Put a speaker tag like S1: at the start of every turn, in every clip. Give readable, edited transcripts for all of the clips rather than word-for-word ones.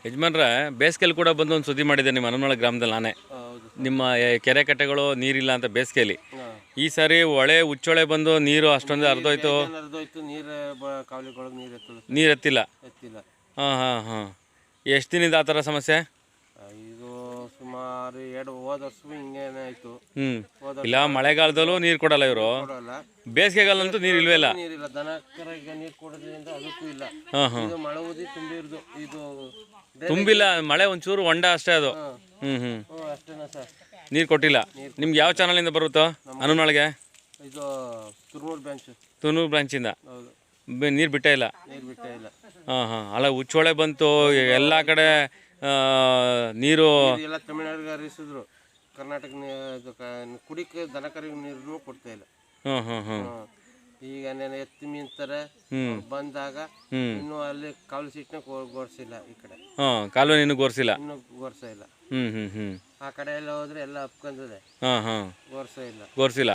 S1: ಯಜಮಾನ್ರೆ ಬೇಸಿಗೆಯಲ್ಲಿ ಕೂಡ ಬಂದು ಒಂದು ಸುದ್ದಿ ಮಾಡಿದೆ ನಿಮ್ಮ ಹನುಮಳ ಗ್ರಾಮದಲ್ಲಿ ನಾನೇ. ನಿಮ್ಮ ಕೆರೆ ಕಟ್ಟೆಗಳು ನೀರಿಲ್ಲ ಅಂತ ಬೇಸಿಗೆಯಲ್ಲಿ. ಈ ಸಾರಿ ಹೊಳೆ ಉಚ್ಚೊಳೆ ಬಂದು ನೀರು ಅಷ್ಟೊಂದು ಹರಿದೋಯ್ತು. ನೀರು ಎತ್ತಿಲ್ಲ. ಹಾಂ ಹಾಂ ಹಾಂ. ಎಷ್ಟು ದಿನದ ಆ ಥರ ಸಮಸ್ಯೆ?
S2: ಇದು ಸುಮಾರು ಹೋದ ವರ್ಷ ಹಿಂಗೇನೆ ಆಯ್ತು.
S1: ಇಲ್ಲ ಮಳೆಗಾಲದಲ್ಲೂ ನೀರು ಕೊಡಲ್ಲ ಇವರು, ಬೇಸಿಗೆಗಾಲಂತೂ ನೀರು ಇಲ್ವೇ ಇಲ್ಲ.
S2: ನೀರಿಲ್ಲ, ದನ ಕರಿಗೆ ನೀರು ಕೊಡೋದ್ರಿಂದ ಅದಕ್ಕೂ ಇಲ್ಲ. ಇದು ಮಳೆ ಊದಿ ತುಂಬಿರ್ದು, ಇದು
S1: ತುಂಬಿಲ್ಲ, ಮಳೆ ಒಂಚೂರು ಹೊಂಡ ಅಷ್ಟೇ ಅದು.
S2: ಅಷ್ಟೇನಾ ಸರ್?
S1: ನೀರು ಕೊಟ್ಟಿಲ್ಲ. ನಿಮ್ಗೆ ಯಾವ ಚಾನಲಿಂದ ಬರುತ್ತೋ ಹನುಮನಾಳಿಗೆ?
S2: ಇದು ತುರ್ನೂರು ಬ್ರಾಂಚ್.
S1: ತುರ್ನೂರು ಬ್ರಾಂಚಿಂದ ನೀರು ಬಿಟ್ಟೇ ಇಲ್ಲ.
S2: ನೀರು ಬಿಟ್ಟೇ ಇಲ್ಲ.
S1: ಹಾಂ ಹಾಂ. ಅಲ್ಲ ಉಚ್ಚೊಳೆ ಬಂತು, ಎಲ್ಲ ಕಡೆ ನೀರು
S2: ಎಲ್ಲ ತಮಿಳ್ನಾಡಿಗೆ ಹರಿಸಿದ್ರು. ಕರ್ನಾಟಕ ಕುಡಿಕೆ ದನ ಕರಿಗೆ ನೀರು ಕೊಡ್ತಾ ಇಲ್ಲ.
S1: ಹಾಂ ಹಾಂ ಹಾಂ.
S2: ಈಗ ಎತ್ತಿ ಮೀನ್ತಾರೆ ಬಂದಾಗ ಇನ್ನು ಅಲ್ಲಿ ಕಾಲು ಸೀಟ್ನ ಗೋರ್ಸಿಲ್ಲ. ಈ ಕಡೆ
S1: ಕಾಲುವೆ ಇನ್ನು ಗೋರ್ಸಿಲ್ಲ,
S2: ಇನ್ನು ಗೋರ್ಸ ಇಲ್ಲ. ಆ ಕಡೆ ಎಲ್ಲ ಹೋದ್ರೆ ಎಲ್ಲ ಅಪ್ಕೊಂಡಿದೆ. ಗೋರ್ಸ ಇಲ್ಲ,
S1: ಗೋರ್ಸಿಲ್ಲ.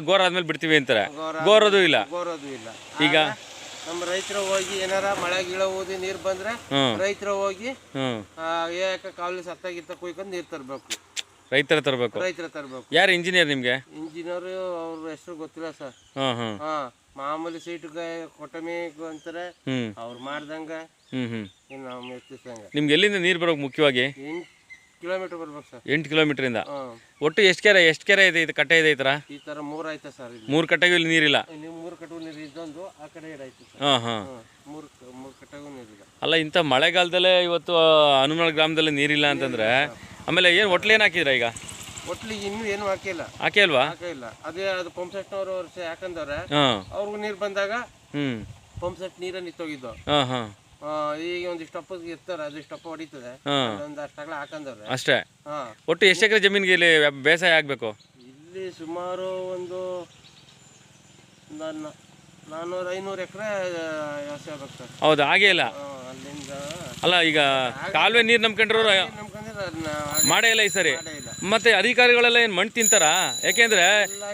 S1: ಗೋರ್ ಆದ್ಮೇಲೆ ಬಿಡ್ತೀವಿ ಅಂತಾರೆ, ಗೋರೋದು ಇಲ್ಲ. ಈಗ
S2: ನಮ್ಮ ರೈತರು ಹೋಗಿ ಏನಾರ ಮಳೆ ಗಿಳ ಓದಿ ನೀರ್ ಬಂದ್ರೆ ರೈತರು ಹೋಗಿ ಕಾವಲಿ ಸತ್ತಾಗಿತ್ತ ಕುಯ್ಕೊಂಡು ನೀರ್ ತರ್ಬೇಕು.
S1: ರೈತರ ತರಬೇಕು. ಯಾರು ಇಂಜಿನಿಯರ್ ನಿಮ್ಗೆ?
S2: ಇಂಜಿನಿಯರ್ ಅವ್ರ ಹೆಸರು ಗೊತ್ತಿಲ್ಲ ಸರ್. ಮಾಮೂಲಿ ಸೀಟ್ಗೆ ಕೊಟ್ಟಮಿ ಅಂತಾರೆ ಅವ್ರು ಮಾಡ್ದಂಗ ನಾವು ಎತ್ತಿಸಂಗ.
S1: ನಿಮ್ಗೆ ಎಲ್ಲಿಂದ ನೀರು ಬರೋಕೆ ಮುಖ್ಯವಾಗಿ?
S2: 8 ಕಿಲೋಮೀಟರ್ ಬರ್ಬೇಕು ಸರ್.
S1: 8 ಕಿಲೋಮೀಟರ್ ಇಂದ. ಒಟ್ಟು ಎಷ್ಟು ಕೆರೆ ಇದೆ? ಇದು ಕಟ್ಟೆ ಇದೆ ಈ ತರ?
S2: ಈ ತರ 3 ಆಯ್ತಾ ಸರ್?
S1: 3 ಕಟ್ಟೆಗೂ ಇಲ್ಲಿ ನೀರಿಲ್ಲ.
S2: 3 ಕಟ್ಟೆಗೂ ನೀರು ಇದೊಂದು, ಆ ಕಡೆ ಆಯ್ತು ಸರ್. 3 ಕಟ್ಟೆಗೂ ನೀರಿಲ್ಲ.
S1: ಅಲ್ಲ, ಇಂಥ ಮಳೆಗಾಲದಲ್ಲೇ ಇವತ್ತು ಹನುಮಳ ಗ್ರಾಮದಲ್ಲಿ ನೀರಿಲ್ಲ ಅಂತಂದ್ರೆ ಆಮೇಲೆ ಏನು ಒಟ್ಲು ಏನು ಹಾಕಿದ್ರ ಈಗ?
S2: ಒಟ್ಲಿಗೆ ಇನ್ನೂ ಏನು ಹಾಕಿಲ್ಲ.
S1: ಹಾಕಿಲ್ವಾ?
S2: ಹಾಕಿಲ್ಲ. ಅದೇ ಅದು ಪಂಪ್ ಸೆಟ್ ನವರು ವರ್ಷ ಯಾಕಂದವ್ರೆ ಅವ್ರಿಗೂ ನೀರು ಬಂದಾಗ ಪಂಪ್ ಸೆಟ್ ನೀರೇ ನಿಂತೋಗಿದ್ದು. ಈಗ ಒಂದಿಷ್ಟು ಅಪ್ಪ ಇರ್ತಾರೆ, ಅದಿಷ್ಟು ಅಪ್ಪ ಹೊಡಿತದೆ, ಒಂದಷ್ಟಗಳ ಹಾಕಂದವ್ರೆ ಅಷ್ಟೇ.
S1: ಒಟ್ಟು ಎಷ್ಟು ಎಕರೆ ಜಮೀನಿಗೆ ಇಲ್ಲಿ ಬೇಸಾಯ ಆಗ್ಬೇಕು?
S2: ಇಲ್ಲಿ ಸುಮಾರು ಒಂದು 400-500 ಎಕರೆ ವ್ಯವಸಾಯ ಆಗ್ಬೇಕು ಸರ್.
S1: ಹೌದು, ಹಾಗೇ ಇಲ್ಲ.
S2: ಅಲ್ಲಿಂದ
S1: ಅಲ್ಲ, ಈಗ ಕಾಲುವೆ ನೀರು ನಂಬ್ಕೊಂಡ್ರು ಮಾಡೇ ಇಲ್ಲ ಈ ಸರಿ. ಮತ್ತೆ ಅಧಿಕಾರಿಗಳೆಲ್ಲ ಏನು ಮಣ್ಣು ತಿಂತಾರ? ಯಾಕೆಂದ್ರೆ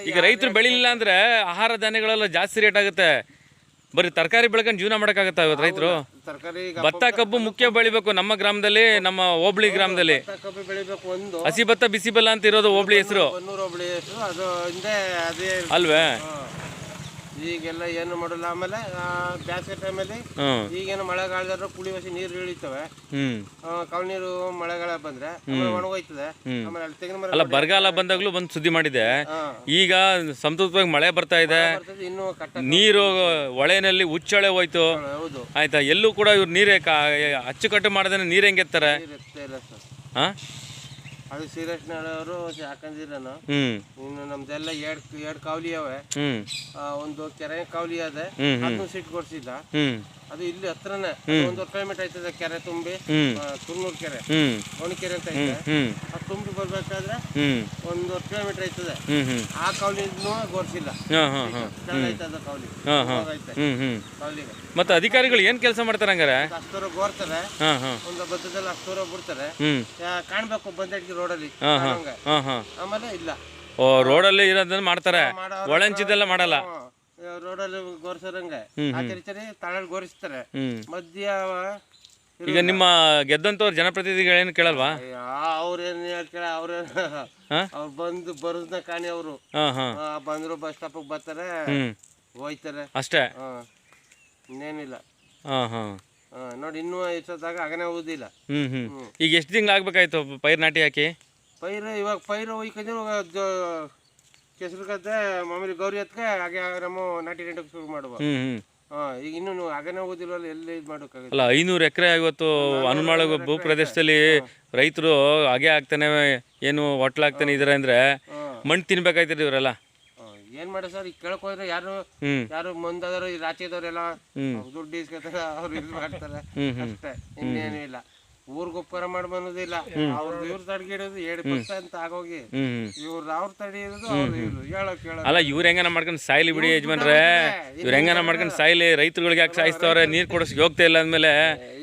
S1: ಈಗ ರೈತರು ಬೆಳಿಲಿಲ್ಲ ಅಂದ್ರೆ ಆಹಾರ ಧಾನ್ಯಗಳೆಲ್ಲ ಜಾಸ್ತಿ ರೇಟ್ ಆಗುತ್ತೆ. ಬರೀ ತರಕಾರಿ ಬೆಳ್ಕೊಂಡು ಜೀವನ ಮಾಡೋಕ್ಕಾಗತ್ತಾ ಇವತ್ತು ರೈತರು? ಭತ್ತ ಕಬ್ಬು ಮುಖ್ಯ ಬೆಳಿಬೇಕು ನಮ್ಮ ಗ್ರಾಮದಲ್ಲಿ, ನಮ್ಮ ಹೋಬಳಿ ಗ್ರಾಮದಲ್ಲಿ. ಹಸಿ ಭತ್ತ ಬಿಸಿ ಬೆಲ್ಲ ಅಂತ ಇರೋದು ಹೋಬಳಿ ಹೆಸರು ಅಲ್ವೇ?
S2: ಈಗೆಲ್ಲ ಏನು ಮಾಡಲ್ಲ. ಆಮೇಲೆ ಬೇಸಿಗೆ ಟೈಮಲ್ಲಿ ಈಗೇನು ಮಳೆಗಾಲದ ಕುಡಿಯುವಸಿ ನೀರು ಇಳಿತವೆ. ಕಾಲು ನೀರು ಮಳೆಗಾಲ ಬಂದ್ರೆ ಒಣಗೋಯ್ತದೆ. ಆಮೇಲೆ ಅಲ್ಲಿ ತೆಂಗಿನ ಮರ
S1: ಅಲ್ಲ, ಬರಗಾಲ ಬಂದಾಗ್ಲೂ ಬಂದು ಸುದ್ದಿ ಮಾಡಿದೆ. ಈಗ ಸಮೃದ್ಧವಾಗಿ ಮಳೆ ಬರ್ತಾ ಇದೆ, ನೀರು ಹೊಳೆನಲ್ಲಿ ಉಚ್ಚಳೆ ಹೋಯ್ತು ಆಯ್ತಾ. ಎಲ್ಲೂ ಕೂಡ ಇವ್ರು ನೀರೇ ಅಚ್ಚುಕಟ್ಟು ಮಾಡದೇನೆ ನೀರು ಹೆಂಗೆತ್ತಾರೆ?
S2: ಅದು ಶ್ರೀರಶ್ನವರು ಹಾಕಂದಿರನು. ಇನ್ನು ನಮ್ದೆಲ್ಲ ಎರಡ್ ಕಾವಲಿ ಅವೆ. ಒಂದು ಕೆರೆ ಕಾವಲಿ ಅದೆ, ಅದನ್ನು ಸಿಟ್ ಕೊಡ್ಸಿಲ್ಲ. ಅದು ಇಲ್ಲಿ ಹತ್ರನೇ 1 ಕಿಲೋಮೀಟರ್ ಆಯ್ತದೆ ಕೆರೆ ತುಂಬಿ. ತುರ್ನೂರು ಕೆರೆ, ಒಣಕೆರೆ ಅಂತ ಐತೆ. ಅದು ತುಂಬಿ ಬರ್ಬೇಕಾದ್ರೆ 1 ಕಿಲೋಮೀಟರ್ ಆಯ್ತದೆ. ಆ ಕಾವಲಿ ಗೋರ್ಸಿಲ್ಲ. ಕಾವಲಿಗೆ
S1: ಮತ್ತೆ ಅಧಿಕಾರಿಗಳು ಏನ್ ಕೆಲಸ ಮಾಡ್ತಾರೆ ಹಂಗಾರೆ?
S2: ಅಷ್ಟೂರ ಗೋರ್ತಾರೆ, ಒಂದು ಬದ್ದದಲ್ಲಿ ಅಷ್ಟೂರ ಬಿಡ್ತಾರೆ. ಕಾಣ್ಬೇಕು ಬಂದಡ್ಗಿ ರೋಡಲ್ಲಿ. ಆಮೇಲೆ ಇಲ್ಲ,
S1: ರೋಡಲ್ಲಿ ಇರೋದನ್ನ ಮಾಡ್ತಾರೆ, ಒಳಂಚಿದೆಲ್ಲ ಮಾಡಲ್ಲ.
S2: ರೋಡಲ್ಲಿ ಗೋರ್ಸರಂಗೆ ಆಚರಿಸರಿ ತಳಲ್ಲಿ ಗೋರಿಸ್ತಾರೆ ಮಧ್ಯ.
S1: ಈಗ ನಿಮ್ಮ ಗೆದ್ದಂತವ್ರ ಜನಪ್ರತಿನಿಧಿಗಳು ಏನು ಕೇಳಲ್ವಾ?
S2: ಅವ್ರೇನ್ ಕೇಳ, ಅವ್ರು ಬಂದು ಬರೋದನ್ನ ಕಾಣಿ. ಅವರು ಬಂದ್ರು ಬಸ್ ಸ್ಟಾಪ್ ಬರ್ತಾರೆ, ಹೋಯ್ತಾರೆ ಅಷ್ಟೇ, ಇನ್ನೇನಿಲ್ಲ. ನೋಡಿ, ಇನ್ನೂ ಎಷ್ಟೊತ್ತಾಗ ಆಗನೇ ಓದಿಲ್ಲ.
S1: ಈಗ ಎಷ್ಟು ತಿಂಗಳು ಆಗ್ಬೇಕಾಯ್ತು ಪೈರ್ ನಾಟಿ ಹಾಕಿ?
S2: ಇವಾಗ ಪೈರು ಹೋಯ್ಕಂದ್ರೆ ಕೆಸರು ಗದ್ದೆ ಮಾಮೂಲಿ ಗೌರಿ ಹತ್ಗೆ ಹಾಗೆ ನಮ್ಮ ನಾಟಿ ನೆಟ್ಟಕ್ಕೆ ಶುರು ಮಾಡುವ. ಈಗ ಇನ್ನೂ ಆಗನೇ ಓದಿಲ್ವಲ್ಲ, ಎಲ್ಲಿ ಇದು ಮಾಡೋಕ್ಕಾಗಲ್ಲ.
S1: ಅಲ್ಲ, 500 ಎಕರೆ ಇವತ್ತು ಹನುಮಾಳ ಭೂ ಪ್ರದೇಶದಲ್ಲಿ ರೈತರು ಹಾಗೆ ಆಗ್ತಾನೆ, ಏನು ಹೊಟ್ಲಾಗ್ತಾನೆ ಇದಾರೆ ಅಂದ್ರೆ ಮಣ್ಣು ತಿನ್ಬೇಕಾಯ್ತದೆ ಇವರೆಲ್ಲ.
S2: ಏನ್ ಮಾಡ ಸರ್? ಈಗ ಕೇಳಕ್ ಹೋದ್ರೆ ಯಾರು ಮುಂದಾದ್ರು ರಾಜ್ಯದವ್ರೆಲ್ಲ ದುಡ್ಡು ಇಸ್ಕೊತಾರೆ, ಅವ್ರು ಇದು ಮಾಡ್ತಾರೆ ಅಷ್ಟೇ, ಇನ್ನೇನು ಇಲ್ಲ. ಊರ್ಗೊಪ್ಪರ ಮಾಡಿ ಬನ್ನೋದಿಲ್ಲ. ಇವ್ರು ತಡೆಗಿಡೋದು 7% ಅಂತ ಆಗೋಗಿ ಅವ್ರು ತಡೆಯೋದು
S1: ಅಲ್ಲ. ಇವ್ರ ಹೆಂಗನ ಮಾಡ್ಕೊಂಡು ಸಾಯ್ಲಿ ಬಿಡಿ ಯಜಮಾನ್ರೆ, ಇವ್ರ ಹೆಂಗನ ಮಾಡ್ಕೊಂಡು ಸಾಯ್ಲಿ. ರೈತರುಗಳಿಗೆ ಯಾಕೆ ಸಾಯಿಸ್ತವ್ರೆ? ನೀರ್ ಕೊಡೋಕೆ ಹೋಗ್ತಾ ಇಲ್ಲ ಅಂದ್ಮೇಲೆ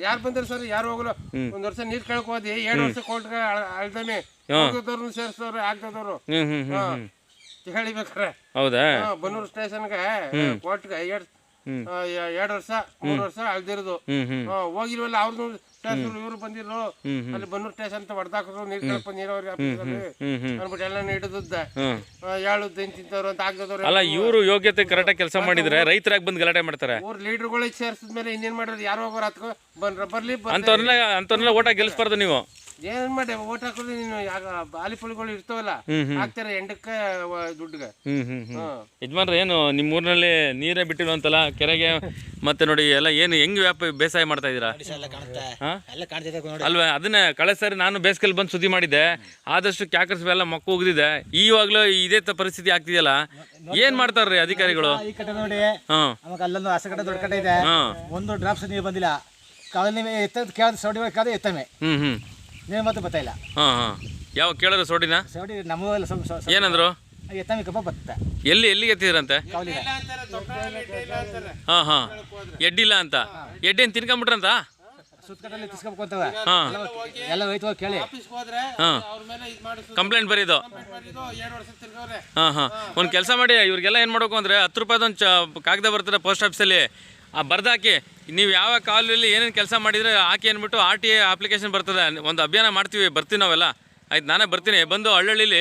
S2: ಯಾರು ಬಂದ್ರು ಸರ್? ಯಾರು ಹೋಗಲ್ಲ. 1 ವರ್ಷ ನೀರ್ ಕೇಳಕ್ ಹೋದಿ, 7 ವರ್ಷ ಕೊಟ್ರೆ ಅಳ್ದಮೆ ಸೇರಿಸ್ತವ್ರೆ ಆಗ್ತದವ್ರು ಹೇಳಿಬೇಕಾರೆ.
S1: ಹೌದಾ?
S2: ಬನ್ನೂರು ಸ್ಟೇಷನ್ಗೆ ಕೋರ್ಟ್ಗೆ 2 ವರ್ಷ 3 ವರ್ಷ ಅಳ್ದಿರೋದು ಹೋಗಿಲ್ವಲ್ಲ. ಅವ್ರದ್ದು ಇವರು ಬಂದಿರೋ ಅಲ್ಲಿ ಬನ್ನೂರು ಸ್ಟೇಷನ್ ಅಂತ ಹೊಡೆದಾಕಿದ್ರು ನೀರ್ ಕಳಪ ನೀರಾವರಿ ಆಫೀಸಲ್ಲಿ ಅಂದ್ಬಿಟ್ಟು ಎಲ್ಲ ಹಿಡಿದದ್ದ ಹೇಳುದ್ ತಿಂತವ್ರು ಅಂತ ಆಗ್ತದವ್ರು.
S1: ಅಲ್ಲ ಇವರು ಯೋಗ್ಯತೆ ಕರೆಕ್ಟಾಗಿ ಕೆಲಸ ಮಾಡಿದ್ರೆ ರೈತರಾಗಿ ಬಂದು ಗಲಾಟೆ ಮಾಡ್ತಾರೆ.
S2: ಊರ್ ಲೀಡರ್ಗಳಿಗೆ ಸೇರ್ಸಿದ್ಮೇಲೆ ಇನ್ನೇನ್ ಮಾಡಿದ್ರು, ಯಾರೋ ಒಬ್ಬರು ಹತ್ಕೊ ಬರ್ಲಿ
S1: ಅಂತವ್ರನ್ನ ಓಟಾಗಿ ಗೆಲ್ಲಿಸ್ಬಾರ್ದು ನೀವು.
S2: ಏನ್ ಮಾಡಿ ಓಟ್ ಹಾಕೋದು ನೀನು ಆಲಿಪುಳಿಗಳು ಇರ್ತಾವಲ್ಲ ಹಾಕ್ತಾರೆ ಎಂಡಕ್ಕೆ ದುಡ್ಡಿಗೆ.
S1: ಯಜಮಾನ್ರ ಏನು ನಿಮ್ಮ ಊರಿನಲ್ಲಿ ನೀರೇ ಬಿಟ್ಟಿಲ್ವಂತಲ್ಲ ಕೆರೆಗೆ, ಮತ್ತೆ ನೋಡಿ ಎಲ್ಲ ಏನು ಹೆಂಗ್ ಬೇಸಾಯ ಮಾಡ್ತಾ ಇದೀರಾ ಅಲ್ವಾ? ಅದನ್ನ ಕಳೆದ ಸಾರಿ ನಾನು ಬೇಸಿಗೆಲ್ಲಿ ಬಂದು ಸುದ್ದಿ ಮಾಡಿದ್ದೆ, ಆದಷ್ಟು ಕ್ಯಾಕರ್ಸ್ ಎಲ್ಲ ಮಕ್ಕ ಹೋಗಿದ್ದೆ. ಈವಾಗ್ಲೂ ಇದೇ ಪರಿಸ್ಥಿತಿ ಆಗ್ತಿದೆಯಲ್ಲ, ಏನ್ ಮಾಡ್ತಾರ್ರಿ ಅಧಿಕಾರಿಗಳು?
S3: ನೋಡಿ ಅಲ್ಲೊಂದು ಹಸ ಕಟ್ಟೆ ದೊಡ್ಡ ಕಟ್ಟೆ ಇದೆ, ಒಂದು ಡ್ರಾಪ್ಸ್ ನೀರು ಬಂದಿಲ್ಲ. ಕೇಳಿದ್ರೆ ಸೌಡಿ ಕೇಳಿದ್ರೆ ಎತ್ತಮೆ ನೀರು ಮತ್ತೆ ಬರ್ತಾ ಇಲ್ಲ.
S1: ಯಾವ ಕೇಳಿದ್ರು ಸೋಡಿನ
S3: ಸೌಡಿ ನಮ್ಮ
S1: ಏನಂದ್ರು?
S3: ಎತ್ತಮೆ ಕಪ್ಪ ಬತ್ತ.
S1: ಎಲ್ಲಿಗೆ ಎತ್ತಿದ್ರಂತೆ? ಎಡ್ಡಿಲ್ಲ ಅಂತ. ಎಡ್ಡೇನ್ ತಿನ್ಕೊಂಬಿಟ್ರಂತ
S3: ಸುತ್ತಕಟ್ಟಲ್ಲಿ ತಿಸ್ಕೊಬೇಕಂತವ ಎಲ್ಲ ಹೋಯ್ತು ಕೇಳಿ
S1: ಕಂಪ್ಲೇಂಟ್ ಬರೀದು. ಒಂದು ಕೆಲಸ ಮಾಡಿ, ಇವ್ರಿಗೆಲ್ಲ ಏನು ಮಾಡಬೇಕು ಅಂದರೆ 10 ರೂಪಾಯಿದೊಂದು ಕಾಗದ ಬರ್ತದೆ ಪೋಸ್ಟ್ ಆಫೀಸಲ್ಲಿ, ಆ ಬರ್ದಾಕಿ ನೀವು ಯಾವ ಕಾಲದಲ್ಲಿ ಏನೇನು ಕೆಲಸ ಮಾಡಿದರೆ ಹಾಕಿ ಅಂದ್ಬಿಟ್ಟು RTA ಅಪ್ಲಿಕೇಶನ್ ಬರ್ತದೆ. ಒಂದು ಅಭಿಯಾನ ಬರ್ತೀವಿ ನಾವೆಲ್ಲ. ಆಯ್ತು, ನಾನೇ ಬರ್ತೀನಿ. ಬಂದು ಹಳ್ಳಿಲಿ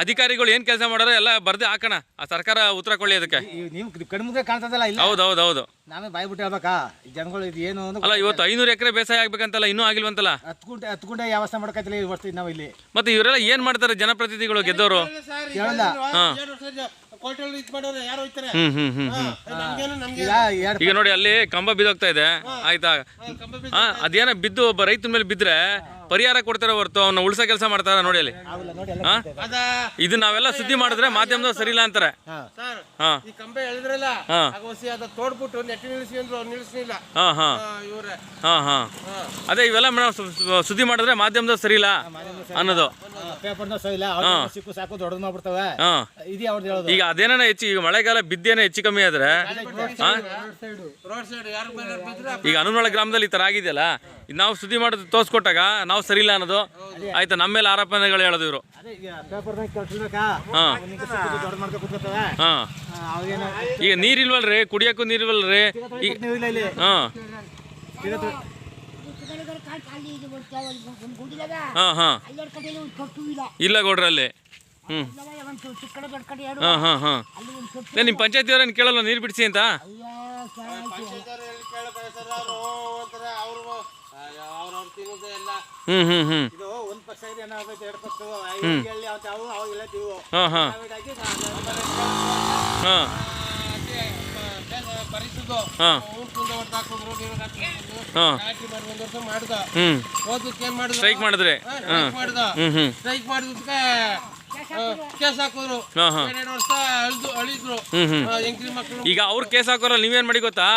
S1: ಅಧಿಕಾರಿಗಳು ಏನು ಕೆಲಸ ಮಾಡೋರು ಎಲ್ಲ ಬರ್ದು ಹಾಕೋಣ, ಆ ಸರ್ಕಾರ ಉತ್ತರ ಕೊಳ್ಳಿ ಅದಕ್ಕೆ.
S3: ನೀವು ಕಣ್ಮುಂದೆ ಕಾಣ್ತದಲ್ಲ.
S1: ಹೌದು
S3: ನಾವೇ ಬಾಯ್ಬಿಟ್ಟು ಹೇಳ್ಬೇಕಾ ಜನಗಳು ಇದು ಏನು
S1: ಅಲ್ಲ. ಇವತ್ತು 500 ಎಕರೆ ಬೇಸಾಯ ಆಗ್ಬೇಕಂತಲ್ಲ, ಇನ್ನೂ ಆಗಿಲ್ವಂತಲ್ಲ.
S3: 10 ಗುಂಟೆ ವ್ಯವಸ್ಥೆ ಮಾಡ್ಕೈತಿಲ್ಲ ಈ ವರ್ಷ ನಾವು ಇಲ್ಲಿ.
S1: ಮತ್ತೆ ಇವರೆಲ್ಲ ಏನು ಮಾಡ್ತಾರೆ ಜನಪ್ರತಿನಿಧಿಗಳು ಗೆದ್ದವರು? ಈಗ ನೋಡಿ ಅಲ್ಲಿ ಕಂಬ ಬಿದ್ದೋಗ್ತಾ ಇದೆ, ಆಯ್ತಾ? ಅದೇನ ಬಿದ್ದು ಒಬ್ಬ ರೈತನ ಮೇಲೆ ಬಿದ್ರೆ ಪರಿಹಾರ ಕೊಡ್ತಾರೆ ಹೊರತು ಅವನ್ನ ಉಳ್ಸೋ ಕೆಲಸ ಮಾಡ್ತಾರ ನೋಡಿ ಅಲ್ಲಿ. ಇದು ನಾವೆಲ್ಲ ಸುದ್ದಿ ಮಾಡಿದ್ರೆ ಮಾಧ್ಯಮದವ್ರು ಸರಿ ಇಲ್ಲ ಅಂತಾರೆ.
S2: ಕಂಬ ಎಳೆದ್ರಲ್ಲ ತೋಡ್ಬಿಟ್ಟು ನೆಟ್ಟಿ ನಿಲ್ಲಿಸಿ ಅಂದ್ರು, ನಿಲ್ಲಿಸಲಿಲ್ಲ.
S1: ಅದೇ ಇವೆಲ್ಲ ಸುದ್ದಿ ಮಾಡಿದ್ರೆ ಮಾಧ್ಯಮದವ್ರು ಸರಿ ಇಲ್ಲ ಅನ್ನೋದು. ಈಗ ಅದೇನ ಹೆಚ್ಚು, ಈಗ ಮಳೆಗಾಲ ಬಿದ್ದೇನೆ ಹೆಚ್ಚು ಕಮ್ಮಿ ಆದ್ರೆ, ಈಗ ಹನುಮನೊಳ ಗ್ರಾಮದಲ್ಲಿ ಈ ತರ ಆಗಿದೆಯಲ್ಲ, ನಾವು ಸುದ್ದಿ ಮಾಡೋದು ತೋರ್ಸ್ಕೊಟ್ಟಾಗ ನಾವು ಸರಿ ಇಲ್ಲ ಅನ್ನೋದು ಆಯ್ತಾ, ನಮ್ಮ ಮೇಲೆ ಆರೋಪನೆಗಳು ಹೇಳೋದು ಇವರು. ಈಗ ನೀರಿಲ್ವಲ್ರಿ, ಕುಡಿಯಕ್ಕೂ ನೀರಿಲ್ವಲ್ರಿ. ಇಲ್ಲ ಗೌಡ್ರಲ್ಲಿ. ನಿಮ್ಮ ಪಂಚಾಯತಿ ಅವ್ರೇನು ಕೇಳಲ್ಲ ನೀರು ಬಿಡಿಸಿ ಅಂತ? ಸ್ಟ್ರೈಕ್ ಮಾಡಿದ್ರೆ
S2: ಸ್ಟ್ರೈಕ್ ಮಾಡಿದಕ್ಕೆ ಕೇಸ್ ಹಾಕಿದ್ರು, 2 ವರ್ಷ ಅಳಿದ್ರು ಹೆಂಗ್ರಿ ಮಕ್ಕಳು.
S1: ಈಗ ಅವ್ರು ಕೇಸ್ ಹಾಕೋರಲ್ಲ, ನೀವೇನ್ ಮಾಡಿ ಗೊತ್ತಾ?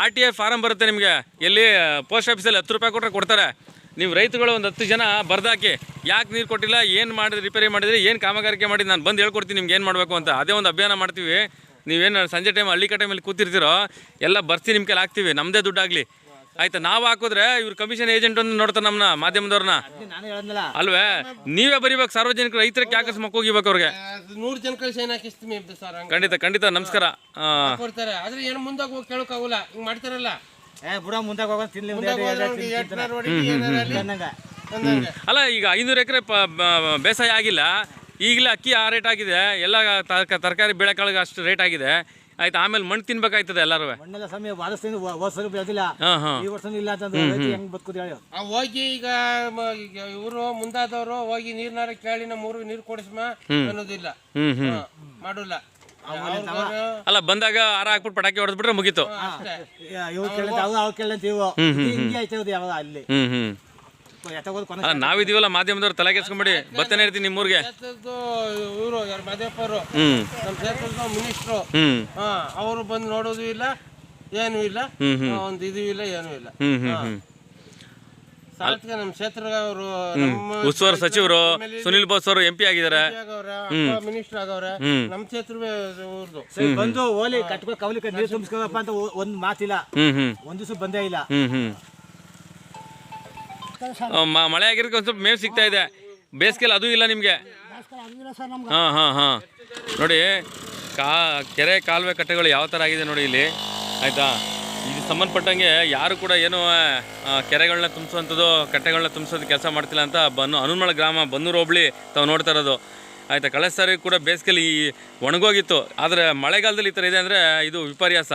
S1: RTA ಫಾರಂ ಬರುತ್ತೆ ನಿಮ್ಗೆ, ಎಲ್ಲಿ ಪೋಸ್ಟ್ ಆಫೀಸಲ್ಲಿ 10 ರೂಪಾಯಿ ಕೊಟ್ಟರೆ ಕೊಡ್ತಾರೆ. ನೀವು ರೈತಗಳು ಒಂದು 10 ಜನ ಬರ್ದಾಕಿ, ಯಾಕೆ ನೀರು ಕೊಟ್ಟಿಲ್ಲ, ಏನು ಮಾಡಿದ್ರೆ ರಿಪೇರಿ ಮಾಡಿದ್ರೆ, ಏನು ಕಾಮಗಾರಿಕೆ ಮಾಡಿ ನಾನು ಬಂದು ಹೇಳ್ಕೊಡ್ತೀನಿ ನಿಮ್ಗೆ ಏನು ಮಾಡಬೇಕು ಅಂತ. ಅದೇ ಒಂದು ಅಭಿಯಾನ ಮಾಡ್ತೀವಿ. ನೀವೇನು ಸಂಜೆ ಟೈಮ್ ಹಳ್ಳಿ ಟೈಮಲ್ಲಿ ಕೂತಿರ್ತೀರೋ ಎಲ್ಲ ಬರ್ಸಿ ನಿಮ್ಮ ಕೈಲಿ ಹಾಕ್ತೀವಿ, ನಮ್ಮದೇ ದುಡ್ಡಾಗಲಿ ಆಯ್ತಾ. ನಾವು ಹಾಕಿದ್ರೆ ಇವ್ರು ಕಮಿಷನ್ ಏಜೆಂಟ್ ಒಂದು ನೋಡ್ತಾರೆ ನಮ್ಮನ್ನ, ಮಾಧ್ಯಮದವ್ರನ್ನ ಅಲ್ವೇ. ನೀವೇ ಬರೀಬೇಕು, ಸಾರ್ವಜನಿಕರು ರೈತರಿಗೆ ಯಾಕೆ ಮಕ್ಕ ಹೋಗಿಬೇಕು ಅವ್ರಿಗೆ.
S2: 100 ಜನ ಕಳ್ಸಿ ಏನ್ ಹಾಕಿಸ್ತೀವಿ ಸರ್.
S1: ಖಂಡಿತ ನಮಸ್ಕಾರ.
S2: ಕೊಡ್ತಾರೆ ಆದ್ರೆ ಏನು ಮುಂದಾಗ ಹೋಗಿ ಕೇಳೋಕ್ಕಾಗಲ್ಲ, ಹಿಂಗ್ ಮಾಡ್ತಾರಲ್ಲ.
S3: ಮುಂದಾಗ ಹೋಗೋದು ತಿನ್ಲಿ.
S1: ಅಲ್ಲ ಈಗ 500 ಎಕರೆ ಬೇಸಾಯ ಆಗಿಲ್ಲ, ಈಗಲೇ ಅಕ್ಕಿ ಆ ರೇಟ್ ಆಗಿದೆ, ಎಲ್ಲ ತರಕಾರಿ ಬೆಳೆಕಾಳಿಗೆ ಅಷ್ಟು ರೇಟ್ ಆಗಿದೆ ಆಯ್ತು. ಆಮೇಲೆ ಮಣ್ಣು ತಿನ್ಬೇಕಾಯ್ತದೆ ಎಲ್ಲರೂ.
S2: ಹೋಗಿ ಈಗ ಇವರು ಮುಂದಾದವರು ಹೋಗಿ ನೀರ್ನಾರ ಕೇಳಿ ನಮ್ಮ ಊರಿಗೆ ನೀರು ಕೊಡಿಸ್ಮ ಅನ್ನೋದಿಲ್ಲ, ಮಾಡೋಲ್ಲ.
S1: ಅಲ್ಲ ಬಂದಾಗ ಹಾರ ಹಾಕ್ಬಿಟ್ಟು ಪಟಾಕಿ ಹೊಡೆದ್ಬಿಟ್ರೆ ಮುಗೀತು. ನಾವಿದೀವಲ್ಲ ಮಾಧ್ಯಮದವ್ರು ತಲೆ ಕೆಡ್ಸ್ಕೊಂಬಿಡಿ, ಬತ್ತನೇ ಇರ್ತೀನಿ ನಿಮ್ಮೂರ್ಗೆ.
S2: ಇವರು ಯಾರು ಮಾದೇವಪ್ಪರು, ನಮ್ಮ ಕ್ಷೇತ್ರದ ಮಿನಿಸ್ಟ್ರು, ಅವರು ಬಂದು ನೋಡೋದು ಇಲ್ಲ, ಏನೂ ಇಲ್ಲ, ಒಂದು ಇದು ಇಲ್ಲ, ಏನೂ ಇಲ್ಲ. ನಮ್ಮ ಕ್ಷೇತ್ರ ಅವರು
S1: ಉಸ್ತುವಾರಿ ಸಚಿವರು ಸುನಿಲ್ ಬೋಸ್ ಅವರು MP ಆಗಿದ್ದಾರೆ,
S2: ಮಿನಿಸ್ಟರ್ ಆಗವ್ರೆ. ನಮ್ಮ ಕ್ಷೇತ್ರವೇ
S3: ಬಂದು ಓಲಿ ಕಟ್ಕೊ ಕವಲಿ ನೀರು ತುಂಬಿಸ್ಕೋಪ್ಪ ಅಂತ ಒಂದು ಮಾತಿಲ್ಲ, ಒಂದ್ ದಿವಸ ಬಂದೇ ಇಲ್ಲ.
S1: ಮಳೆ ಆಗಿರೋಕೆ ಒಂದು ಸ್ವಲ್ಪ ಮೇವು ಸಿಗ್ತಾ ಇದೆ, ಬೇಸಿಗೆಲ್ಲ ಅದು ಇಲ್ಲ ನಿಮಗೆ. ನೋಡಿ ಕೆರೆ ಕಾಲುವೆ ಕಟ್ಟೆಗಳು ಯಾವ ಥರ ಆಗಿದೆ ನೋಡಿ ಇಲ್ಲಿ ಆಯಿತಾ. ಇದು ಸಂಬಂಧಪಟ್ಟಂಗೆ ಯಾರು ಕೂಡ ಏನು ಕೆರೆಗಳನ್ನ ತುಂಬಿಸುವಂಥದ್ದು ಕಟ್ಟೆಗಳನ್ನ ತುಂಬಿಸೋದು ಕೆಲಸ ಮಾಡ್ತಿಲ್ಲ ಅಂತ ಹನುಮಳ ಗ್ರಾಮ ಬನ್ನೂರು ಹೋಬಳಿ ತಾವು ನೋಡ್ತಾ ಇರೋದು. ಆಯಿತಾ, ಕಳೆದ ಸಾರಿ ಕೂಡ ಬೇಸಿಗೆಲಿ ಒಣಗೋಗಿತ್ತು, ಆದರೆ ಮಳೆಗಾಲದಲ್ಲಿ ಈ ಥರ ಇದೆ ಅಂದರೆ ಇದು ವಿಪರ್ಯಾಸ.